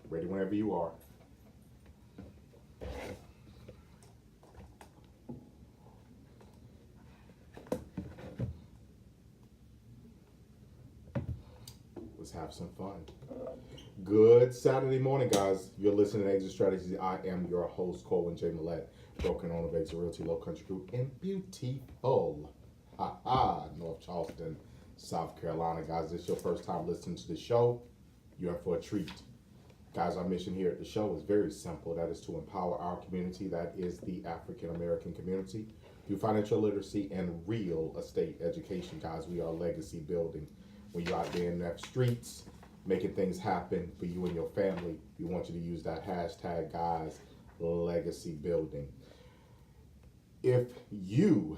Ready whenever you are. Let's have some fun. Good Saturday morning, guys. You're listening to Exit Strategies. I am your host, Corwin J. Millette, broken owner of Exit Realty Low Country Group in beautiful, North Charleston, South Carolina. Guys, this is your first time listening to the show. You're in for a treat. Guys, our mission here at the show is very simple. That is to empower our community, that is the African American community, through financial literacy and real estate education. Guys, we are legacy building. When you're out there in the streets, making things happen for you and your family, we want you to use that hashtag, guys, legacy building. If you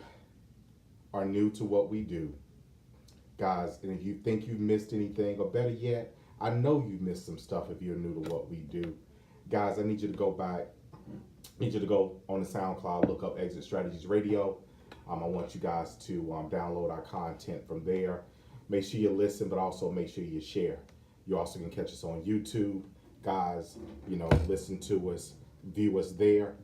are new to what we do, guys, and if you think you've missed anything, or better yet, I know you missed some stuff if you're new to what we do. Guys, I need you to go back. I need you to go on the SoundCloud, look up Exit Strategies Radio. I want you guys to download our content from there. Make sure you listen, but also make sure you share. You also can catch us on YouTube. Guys, listen to us, view us there.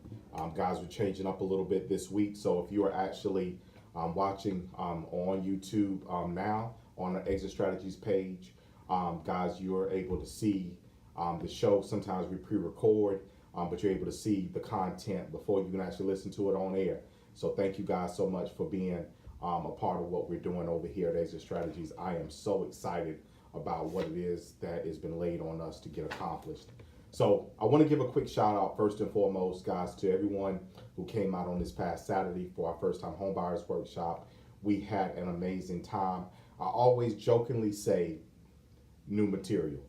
Guys, we're changing up a little bit this week. So if you are actually watching on YouTube now on the Exit Strategies page, guys, you're able to see the show. Sometimes we pre-record, but you're able to see the content before you can actually listen to it on air. So thank you guys so much for being a part of what we're doing over here at Exit Strategies. I am so excited about what it is that has been laid on us to get accomplished. So I want to give a quick shout out first and foremost, guys, to everyone who came out on this past Saturday for our first time homebuyers workshop. We had an amazing time. I always jokingly say new material.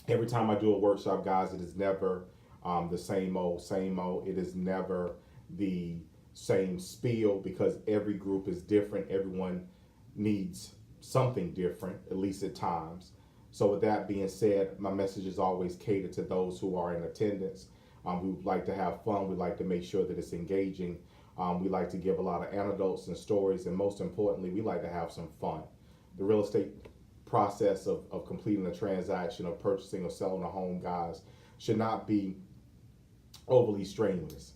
Every time I do a workshop, guys, it is never the same old. It is never the same spiel, because every group is different. Everyone needs something different, at least at times. So with that being said, my message is always catered to those who are in attendance. We like to have fun. We like to make sure that it's engaging. We like to give a lot of anecdotes and stories, and most importantly, we like to have some fun. The real estate process of completing a transaction, of purchasing or selling a home, guys, should not be overly strenuous.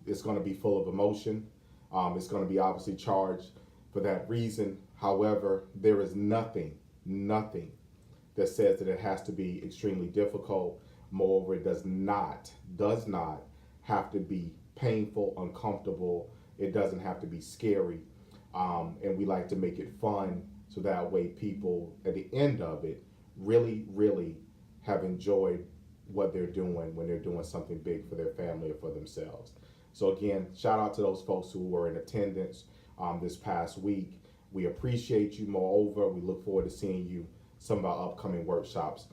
It's going to be full of emotion. It's going to be obviously charged for that reason. However, there is nothing that says that it has to be extremely difficult. Moreover, it does not have to be painful, uncomfortable. It doesn't have to be scary. And we like to make it fun, so that way people at the end of it really, really have enjoyed what they're doing when they're doing something big for their family or for themselves. So again, shout out to those folks who were in attendance this past week. We appreciate you. Moreover, we look forward to seeing you some of our upcoming workshops.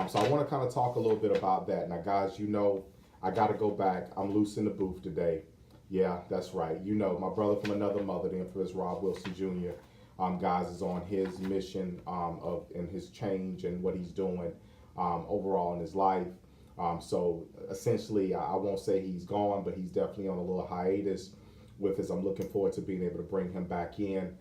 So I want to kind of talk a little bit about that. Now, guys, I got to go back. I'm loose in the booth today. Yeah, that's right. My brother from another mother, the infamous Rob Wilson Jr., guys, is on his mission and his change and what he's doing overall in his life. So essentially, I won't say he's gone, but he's definitely on a little hiatus with us. I'm looking forward to being able to bring him back in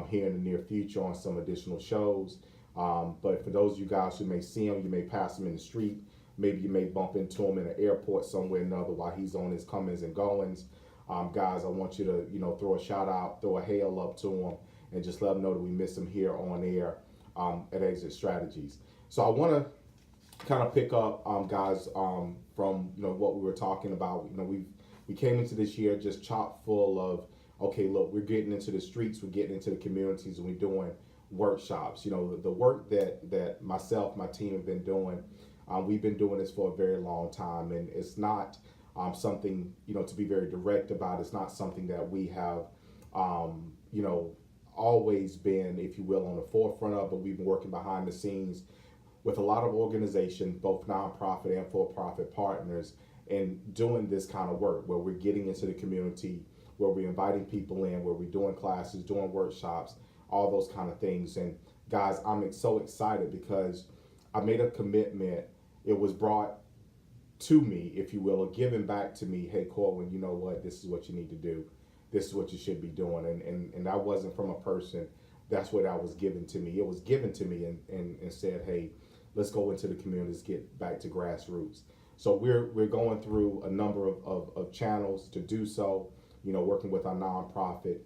here in the near future on some additional shows. But for those of you guys who may see him, you may pass him in the street. Maybe you may bump into him in an airport somewhere or another while he's on his comings and goings. Guys, I want you to, throw a shout out, throw a hail up to him, and just let him know that we miss him here on air at Exit Strategies. So I want to kind of pick up, guys, from what we were talking about. We came into this year just chock full of, okay, look, we're getting into the streets, we're getting into the communities, and we're doing workshops. The work that myself, my team have been doing, we've been doing this for a very long time, and it's not something, to be very direct about. It's not something that we have, always been, if you will, on the forefront of, but we've been working behind the scenes with a lot of organizations, both nonprofit and for-profit partners, in doing this kind of work where we're getting into the community, where we're inviting people in, where we're doing classes, doing workshops, all those kind of things. And guys, I'm so excited because I made a commitment. It was brought to me, if you will, or given back to me. Hey, Corwin, you know what? This is what you need to do. This is what you should be doing. And that wasn't from a person. That's what that was given to me. It was given to me and said, hey, let's go into the communities, get back to grassroots. So we're going through a number of channels to do so, working with our nonprofit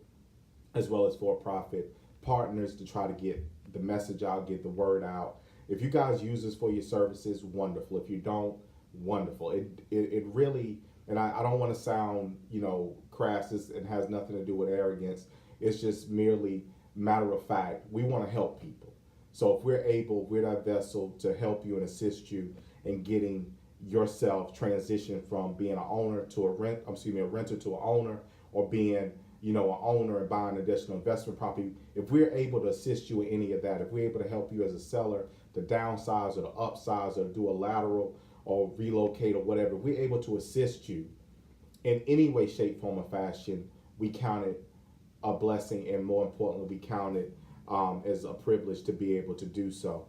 as well as for-profit partners to try to get the message out, get the word out. If you guys use this for your services, wonderful. If you don't, wonderful. It really, and I don't want to sound, crass, and has nothing to do with arrogance. It's just merely matter of fact. We want to help people. So if we're that vessel to help you and assist you in getting yourself transitioned from being an owner to a renter to an owner, or being, an owner and buying additional investment property. If we're able to assist you in any of that, if we're able to help you as a seller to downsize or to upsize or do a lateral or relocate or whatever, if we're able to assist you in any way, shape, form, or fashion, we count it a blessing, and more importantly, we count it as a privilege to be able to do so.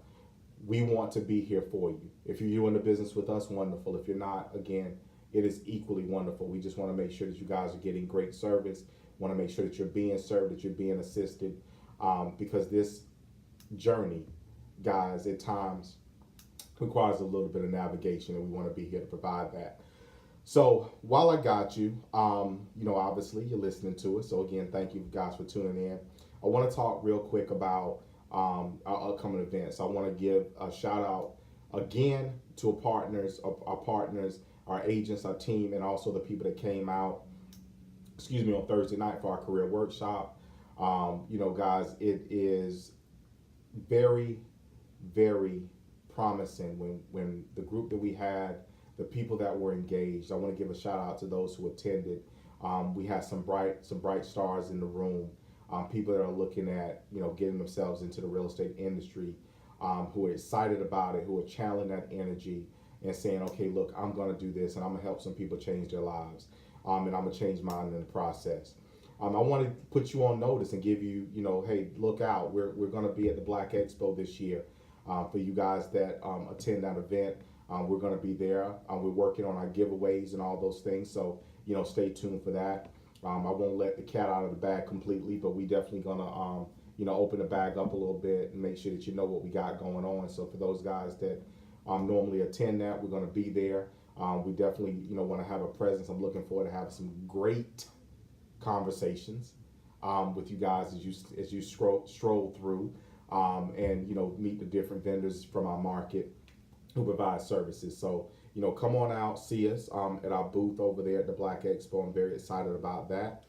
We want to be here for you. If you're in the business with us, wonderful. If you're not, again, it is equally wonderful. We just want to make sure that you guys are getting great service. Want to make sure that you're being served, that you're being assisted, because this journey, guys, at times requires a little bit of navigation, and we want to be here to provide that. So while I got you, obviously you're listening to it. So again, thank you guys for tuning in. I want to talk real quick about our upcoming events. I want to give a shout out again to our partners, our agents, our team, and also the people that came out, on Thursday night for our career workshop. Guys, it is very, very promising when the group that we had, the people that were engaged. I want to give a shout out to those who attended. We had some bright stars in the room. People that are looking at, getting themselves into the real estate industry, who are excited about it, who are channeling that energy and saying, okay, look, I'm going to do this, and I'm going to help some people change their lives, and I'm going to change mine in the process. I want to put you on notice and give you, hey, look out. We're going to be at the Black Expo this year. For you guys that attend that event, we're going to be there. We're working on our giveaways and all those things, so, stay tuned for that. I won't let the cat out of the bag completely, but we definitely gonna open the bag up a little bit and make sure that you know what we got going on. So for those guys that normally attend that, we're gonna be there. We definitely want to have a presence. I'm looking forward to having some great conversations with you guys as you stroll through and meet the different vendors from our market who provide services. So come on out, see us at our booth over there at the Black Expo. I'm very excited about that.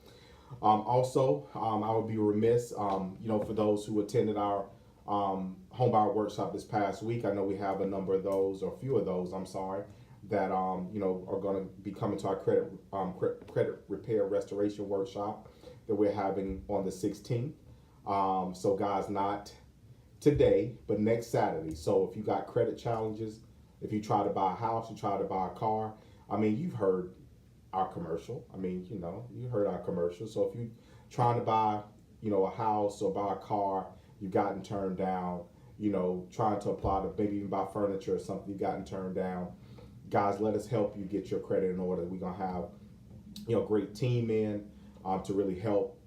Also, I would be remiss, for those who attended our homebuyer workshop this past week. I know we have a number of those, or a few of those, I'm sorry, that are going to be coming to our credit repair restoration workshop that we're having on the 16th. So guys, not today, but next Saturday. So if you got credit challenges, if you try to buy a house, you try to buy a car, you've heard our commercial. You heard our commercial. So if you're trying to buy, a house or buy a car, you've gotten turned down, trying to apply to maybe even buy furniture or something, you've gotten turned down. Guys, let us help you get your credit in order. We're going to have, a great team in to really help,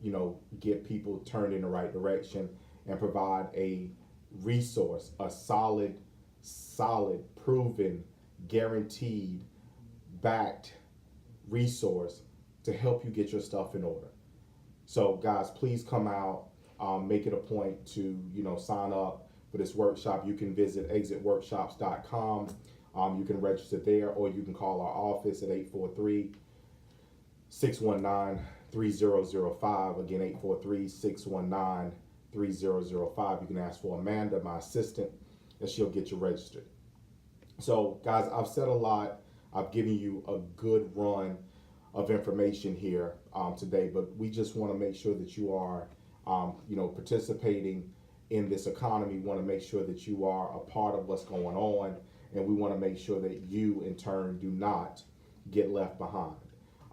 get people turned in the right direction and provide a resource, a solid, proven, guaranteed, backed resource to help you get your stuff in order. So guys, please come out, make it a point to, sign up for this workshop. You can visit exitworkshops.com. You can register there, or you can call our office at 843-619-3005. Again, 843-619-3005. You can ask for Amanda, my assistant, and she'll get you registered. So guys, I've said a lot. I've given you a good run of information here today, but we just want to make sure that you are, participating in this economy. We want to make sure that you are a part of what's going on, and we want to make sure that you, in turn, do not get left behind.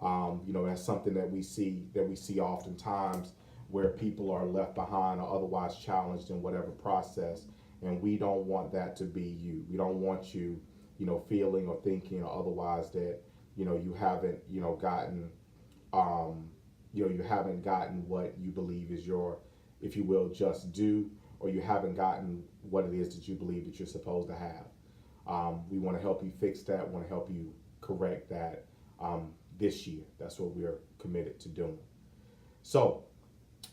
That's something that we see oftentimes, where people are left behind or otherwise challenged in whatever process. And we don't want that to be you. We don't want you, feeling or thinking or otherwise that, you haven't, gotten, you haven't gotten what you believe is your, if you will, just due, or you haven't gotten what it is that you believe that you're supposed to have. We want to help you fix that. Want to help you correct that this year. That's what we're committed to doing. So,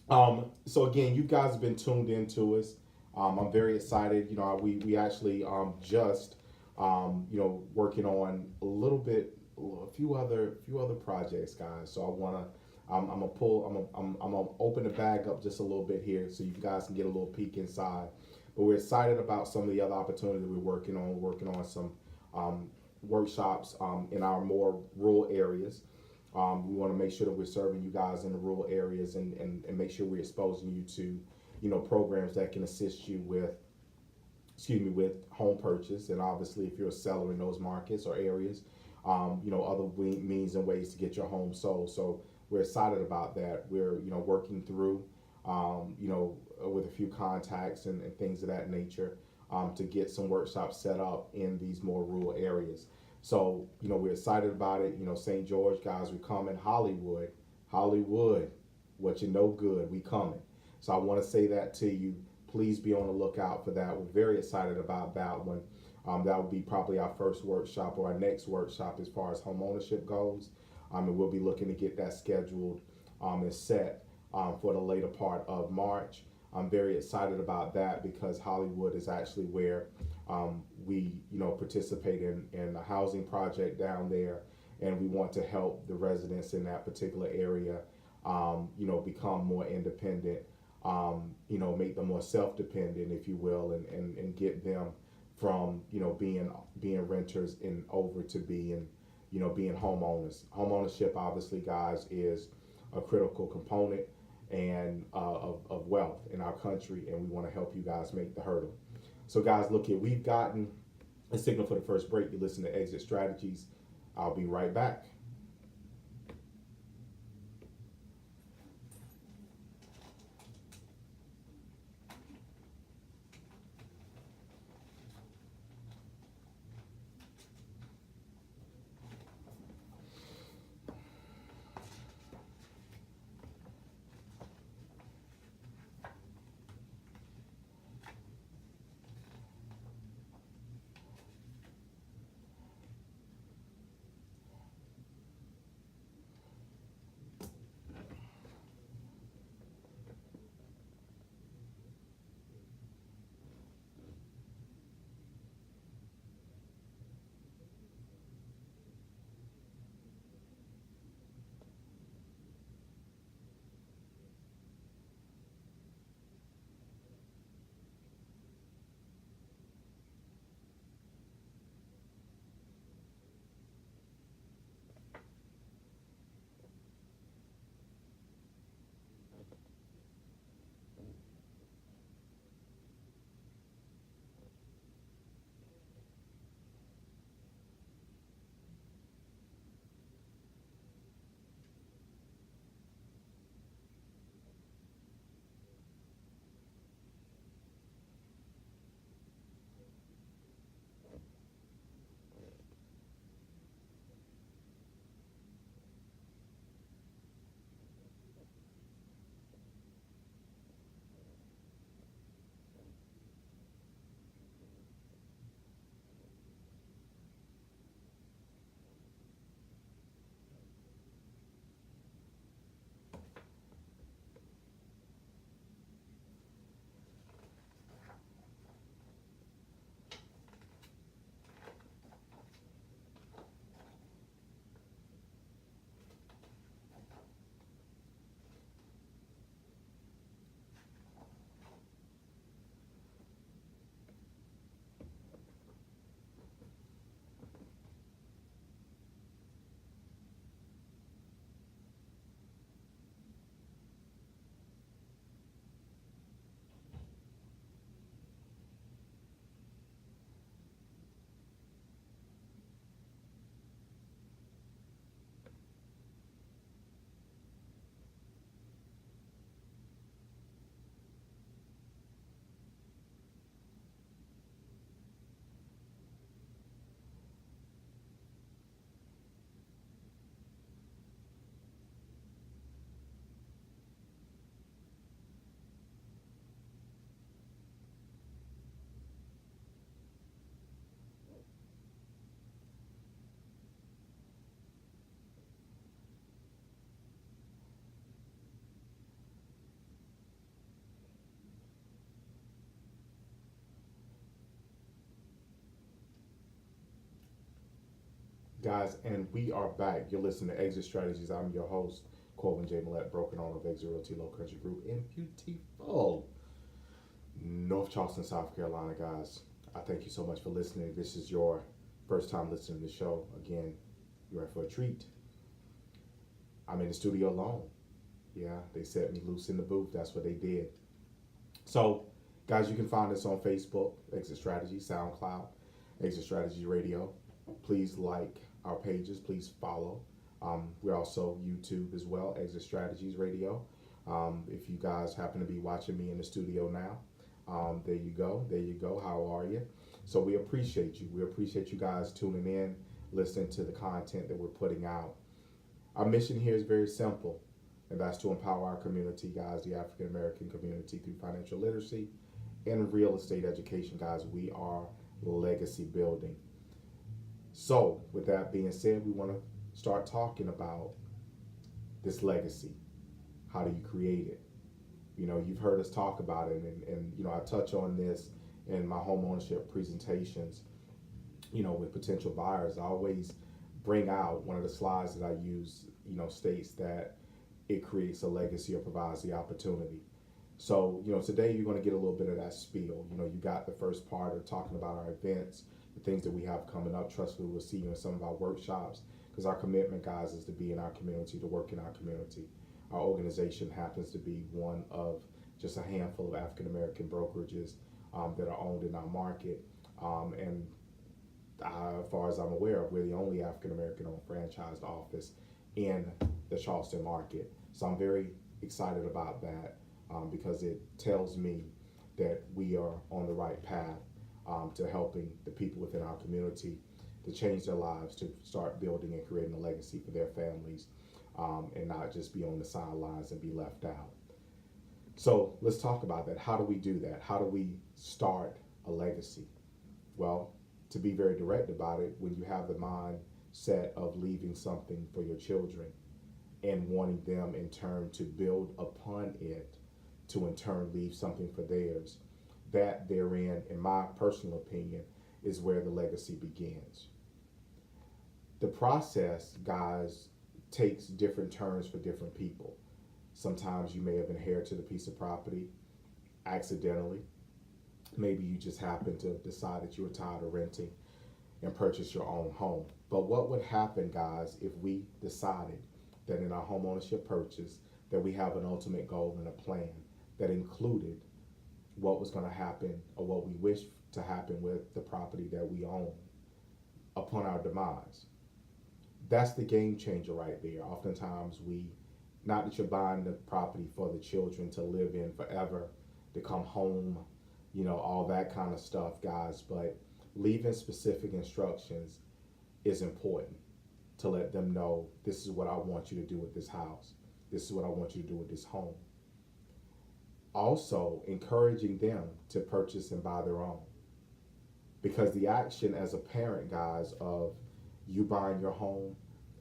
so again, you guys have been tuned into us. I'm very excited. You know, we actually just working on a few other projects, guys. So I wanna I'm gonna open the bag up just a little bit here so you guys can get a little peek inside. But we're excited about some of the other opportunities we're working on. We're working on some workshops in our more rural areas. We want to make sure that we're serving you guys in the rural areas and make sure we're exposing you to, programs that can assist you with, with home purchase. And obviously, if you're a seller in those markets or areas, other means and ways to get your home sold. So we're excited about that. We're, working through, with a few contacts and things of that nature to get some workshops set up in these more rural areas. So, we're excited about it. St. George, guys, we coming. Hollywood, what you know good, we coming. So I want to say that to you. Please be on the lookout for that. We're very excited about that one. That will be probably our first workshop or our next workshop as far as home ownership goes. And we'll be looking to get that scheduled and set for the later part of March. I'm very excited about that because Hollywood is actually where we, participate in a housing project down there, and we want to help the residents in that particular area, become more independent, make them more self-dependent, if you will, and get them from, being renters and over to being, being homeowners. Homeownership, obviously, guys, is a critical component and of wealth in our country, and we want to help you guys make the hurdle. So, guys, look here, we've gotten a signal for the first break. You listen to Exit Strategies. I'll be right back. Guys, and we are back. You're listening to Exit Strategies. I'm your host, Colvin J. Millette, broker and owner of Exit Realty Low Country Group in beautiful North Charleston, South Carolina, guys. I thank you so much for listening. If this is your first time listening to the show, again, you're in for a treat. I'm in the studio alone. Yeah, they set me loose in the booth. That's what they did. So, guys, you can find us on Facebook, Exit Strategy, SoundCloud, Exit Strategy Radio. Please like our pages. Please follow. We're also YouTube as well, Exit Strategies Radio. If you guys happen to be watching me in the studio now, there you go. There you go. How are you? So we appreciate you. We appreciate you guys tuning in, listening to the content that we're putting out. Our mission here is very simple, and that's to empower our community, guys, the African American community, through financial literacy and real estate education, guys. We are legacy building. So, with that being said, we want to start talking about this legacy. How do you create it? You know, you've heard us talk about it, and you know, I touch on this in my home ownership presentations, you know, with potential buyers. I always bring out one of the slides that I use, you know, states that it creates a legacy or provides the opportunity. So, you know, today you're going to get a little bit of that spiel. You know, you got the first part of talking about our events, the things that we have coming up. Trust me, we'll see you in some of our workshops, because our commitment, guys, is to be in our community, to work in our community. Our organization happens to be one of just a handful of African American brokerages that are owned in our market. And as far as I'm aware of, we're the only African American owned franchised office in the Charleston market. So I'm very excited about that because it tells me that we are on the right path to helping the people within our community to change their lives, to start building and creating a legacy for their families, and not just be on the sidelines and be left out. So let's talk about that. How do we do that? How do we start a legacy? Well, to be very direct about it, when you have the mindset of leaving something for your children and wanting them in turn to build upon it, to in turn leave something for theirs, that therein, in my personal opinion, is where the legacy begins. The process, guys, takes different turns for different people. Sometimes you may have inherited a piece of property accidentally. Maybe you just happen to decide that you were tired of renting and purchase your own home. But what would happen, guys, if we decided that in our home ownership purchase that we have an ultimate goal and a plan that included what was going to happen or what we wish to happen with the property that we own upon our demise? That's the game changer right there. Oftentimes not that you're buying the property for the children to live in forever, to come home, you know, all that kind of stuff, guys, but leaving specific instructions is important to let them know, this is what I want you to do with this house. This is what I want you to do with this home. Also, encouraging them to purchase and buy their own. Because the action as a parent, guys, of you buying your home,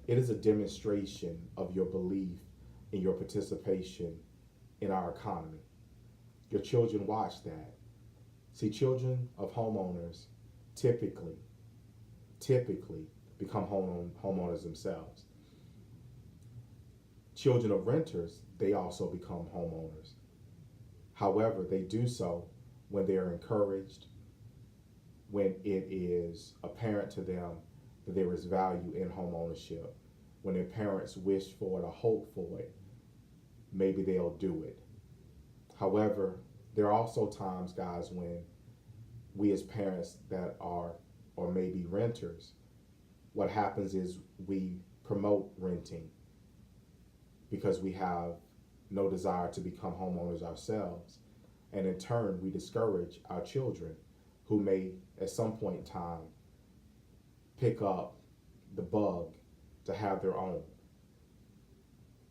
it is a demonstration of your belief in your participation in our economy. Your children watch that. See, children of homeowners typically become homeowners themselves. Children of renters, they also become homeowners. However, they do so when they are encouraged, when it is apparent to them that there is value in home ownership, when their parents wish for it or hope for it, maybe they'll do it. However, there are also times, guys, when we as parents that are, or maybe renters, what happens is we promote renting because we have no desire to become homeowners ourselves. And in turn, we discourage our children who may, at some point in time, pick up the bug to have their own.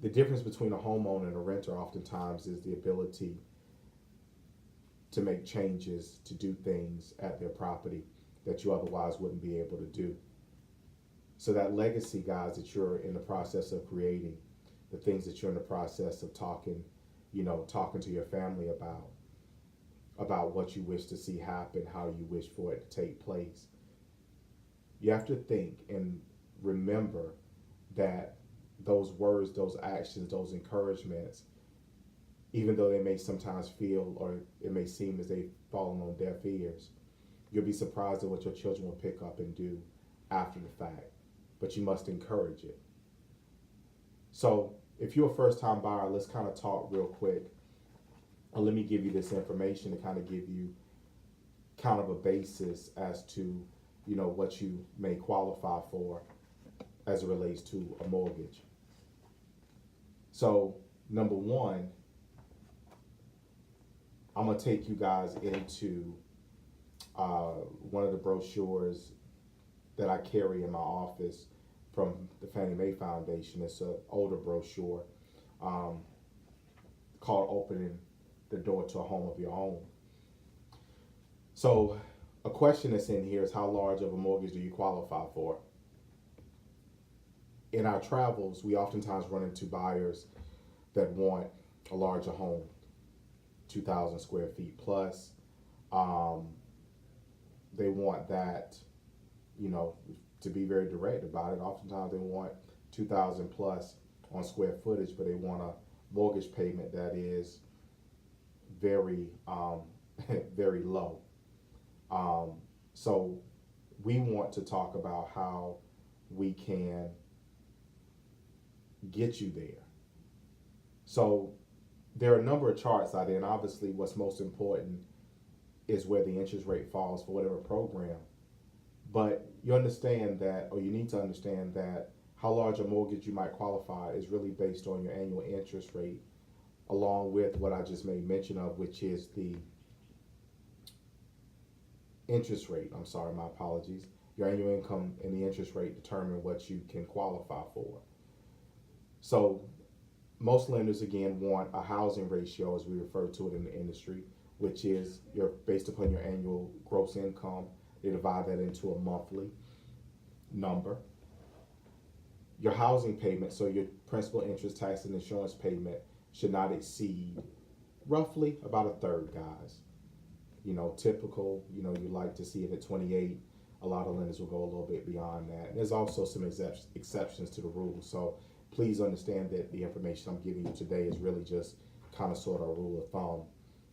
The difference between a homeowner and a renter oftentimes is the ability to make changes, to do things at their property that you otherwise wouldn't be able to do. So that legacy, guys, that you're in the process of creating, the things that you're in the process of talking to your family about what you wish to see happen, how you wish for it to take place. You have to think, and remember that those words, those actions, those encouragements, even though they may sometimes feel or it may seem as they've fallen on deaf ears, you'll be surprised at what your children will pick up and do after the fact. But you must encourage it. So if you're a first time buyer, let's kind of talk real quick. Let me give you this information to kind of give you kind of a basis as to, what you may qualify for as it relates to a mortgage. So number one, I'm going to take you guys into one of the brochures that I carry in my office from the Fannie Mae Foundation. It's an older brochure called Opening the Door to a Home of Your Own. So a question that's in here is, how large of a mortgage do you qualify for? In our travels, we oftentimes run into buyers that want a larger home, 2,000 square feet plus. They want that, to be very direct about it. Oftentimes they want 2,000 plus on square footage, but they want a mortgage payment that is very, very low. So we want to talk about how we can get you there. So there are a number of charts out there, and obviously what's most important is where the interest rate falls for whatever program. But you understand that, or you need to understand that, how large a mortgage you might qualify is really based on your annual interest rate, along with what I just made mention of, which is the interest rate. I'm sorry, my apologies. Your annual income and the interest rate determine what you can qualify for. So most lenders, again, want a housing ratio, as we refer to it in the industry, which is based upon your annual gross income. They divide that into a monthly number. Your housing payment, so your principal, interest, tax, and insurance payment, should not exceed roughly about a third, guys. Typical, you like to see it at 28. A lot of lenders will go a little bit beyond that. There's also some exceptions to the rule. So please understand that the information I'm giving you today is really just kind of sort of a rule of thumb,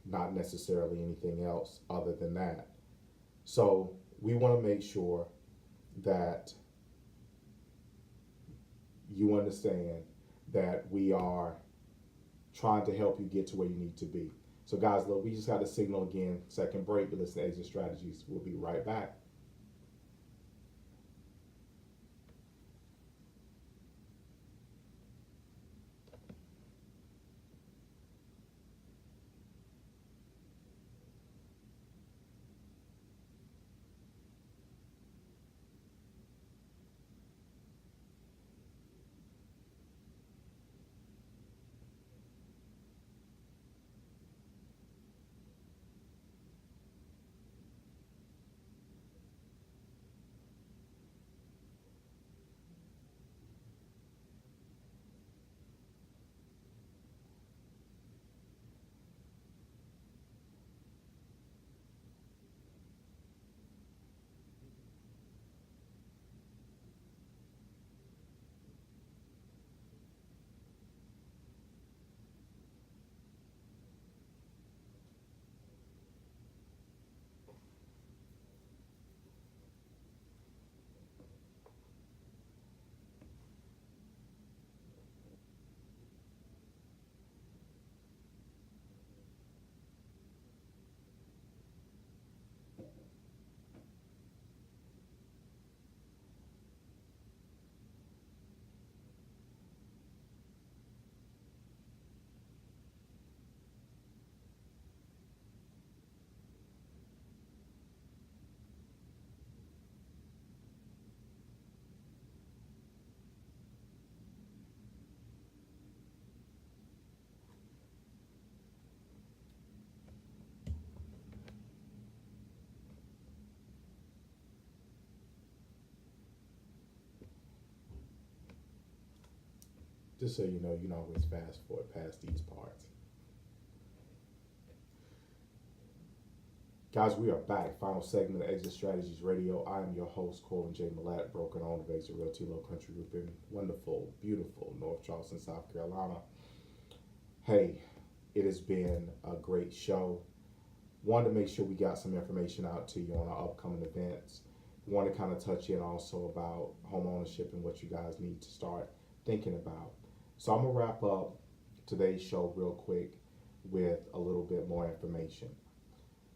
not necessarily anything else other than that. So we want to make sure that you understand that we are trying to help you get to where you need to be. So guys, look, we just got a signal again. Second break. You listen to Exit Strategies. We'll be right back. Just so you know, you can always fast forward past these parts. Guys, we are back. Final segment of Exit Strategies Radio. I am your host, Colin J. Millett, broker and owner of Exit Realty Low Country Group in wonderful, beautiful North Charleston, South Carolina. Hey, it has been a great show. Wanted to make sure we got some information out to you on our upcoming events. Want to kind of touch in also about home ownership and what you guys need to start thinking about. So I'm going to wrap up today's show real quick with a little bit more information.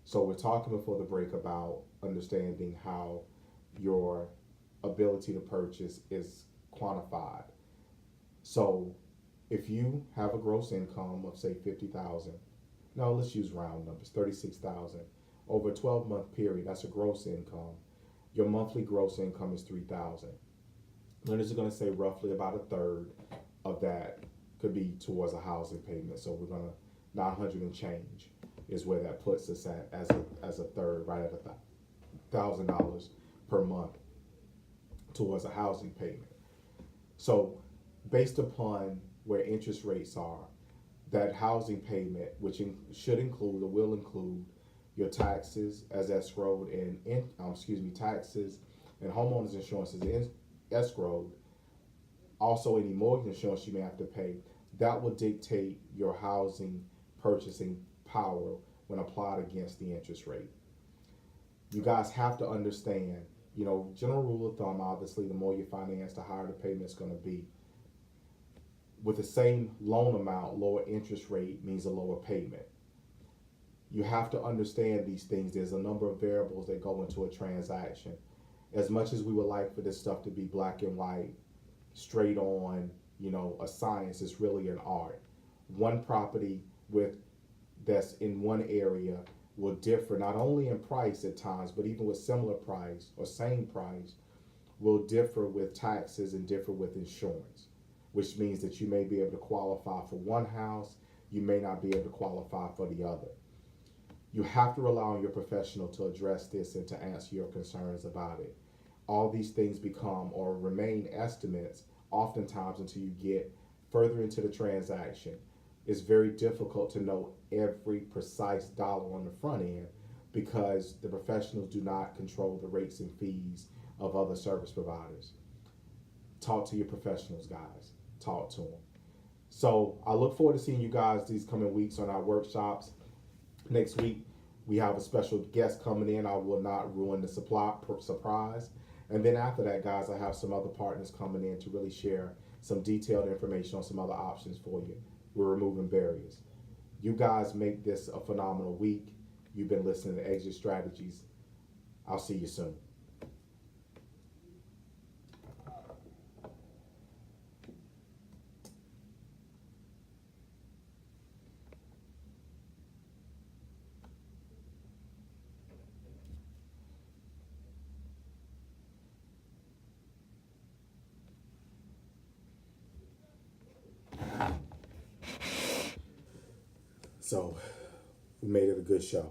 So we're talking before the break about understanding how your ability to purchase is quantified. So if you have a gross income of say 50,000, no, let's use round numbers, 36,000 over a 12-month period, that's a gross income. Your monthly gross income is 3,000. Lenders are going to say roughly about a third of that could be towards a housing payment. So we're going to 900 and change is where that puts us at as a third, right at $1,000 per month towards a housing payment. So based upon where interest rates are, that housing payment, which should include or will include your taxes as escrowed and taxes and homeowners insurance is escrowed, also any mortgage insurance you may have to pay, that will dictate your housing purchasing power when applied against the interest rate. You guys have to understand, general rule of thumb, obviously, the more you finance, the higher the payment's going to be. With the same loan amount, lower interest rate means a lower payment. You have to understand these things. There's a number of variables that go into a transaction. As much as we would like for this stuff to be black and white, straight on, a science, it's really an art. One property that's in one area will differ not only in price at times, but even with similar price or same price will differ with taxes and differ with insurance, which means that you may be able to qualify for one house, you may not be able to qualify for the other. You have to rely on your professional to address this and to answer your concerns about it. All these things become or remain estimates oftentimes until you get further into the transaction. It's very difficult to know every precise dollar on the front end because the professionals do not control the rates and fees of other service providers. Talk to your professionals, guys. Talk to them. So I look forward to seeing you guys these coming weeks on our workshops. Next week, we have a special guest coming in. I will not ruin the surprise. And then after that, guys, I have some other partners coming in to really share some detailed information on some other options for you. We're removing barriers. You guys make this a phenomenal week. You've been listening to Exit Strategies. I'll see you soon. So we made it a good show.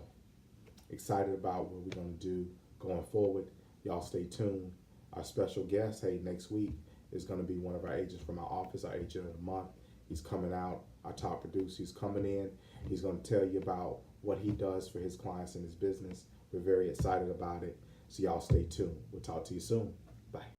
Excited about what we're going to do going forward. Y'all stay tuned. Our special guest, next week is going to be one of our agents from our office, our agent of the month. He's coming out, our top producer. He's coming in. He's going to tell you about what he does for his clients and his business. We're very excited about it. So y'all stay tuned. We'll talk to you soon. Bye.